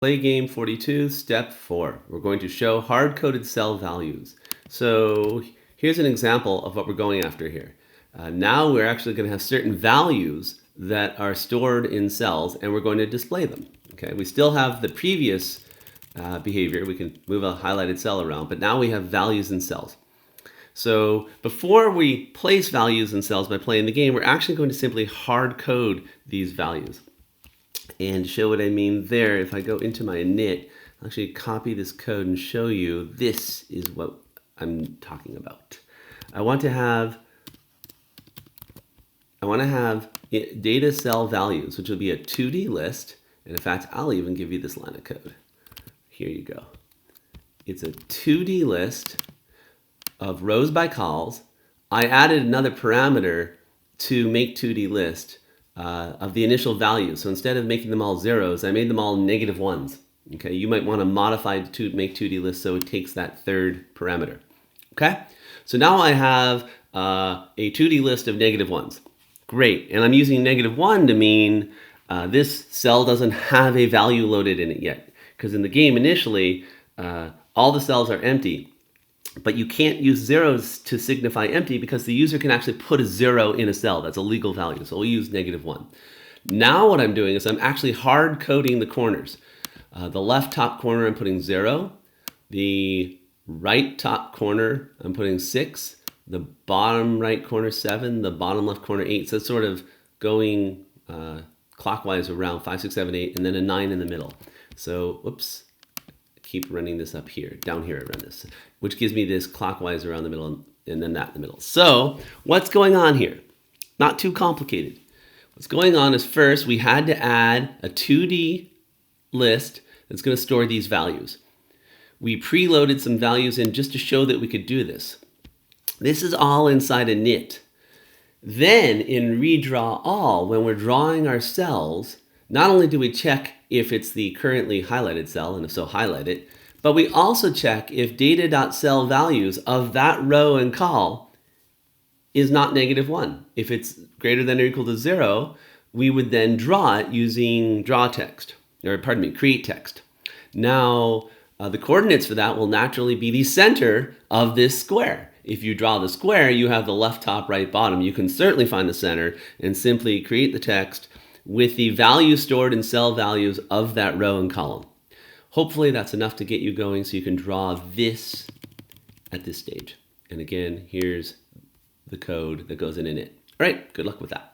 playGame42, step 4. We're going to show hard-coded cell values. So here's an example of what we're going after here. Now we're actually going to have certain values that are stored in cells, and we're going to display them. Okay, we still have the previous behavior. We can move a highlighted cell around, but now we have values in cells. So before we place values in cells by playing the game, we're actually going to simply hard code these values. And to show what I mean there, if I go into my init, I'll actually copy this code and show you this is what I'm talking about. I want to have data cell values, which will be a 2D list. And in fact, I'll even give you this line of code. Here you go. It's a 2D list of rows by cols. I added another parameter to make 2D list of the initial values. So instead of making them all zeros, I made them all -1s. Okay, you might want to modify to make 2D list so it takes that third parameter. Okay, so now I have a 2D list of -1s. Great, and I'm using -1 to mean this cell doesn't have a value loaded in it yet. Because in the game initially, all the cells are empty. But you can't use zeros to signify empty because the user can actually put a 0 in a cell. That's a legal value, so we'll use -1. Now what I'm doing is I'm actually hard coding the corners. The left top corner I'm putting 0. The right top corner I'm putting 6. The bottom right corner 7. The bottom left corner 8. So it's sort of going clockwise around 5, 6, 7, 8, and then a 9 in the middle. So, whoops. Keep running this up here. Down here I run this, which gives me this clockwise around the middle and then that in the middle. So what's going on here? Not too complicated. What's going on is first we had to add a 2D list that's going to store these values. We preloaded some values in just to show that we could do this. This is all inside a init. Then in redraw all, when we're drawing our cells, not only do we check if it's the currently highlighted cell, and if so, highlight it, but we also check if data.cell values of that row and col is not -1. If it's greater than or equal to 0, we would then draw it using draw text, or pardon me, create text. Now, the coordinates for that will naturally be the center of this square. If you draw the square, you have the left top, right bottom. You can certainly find the center and simply create the text with the value stored in cell values of that row and column. Hopefully that's enough to get you going so you can draw this at this stage. And again, here's the code that goes in it. All right, good luck with that.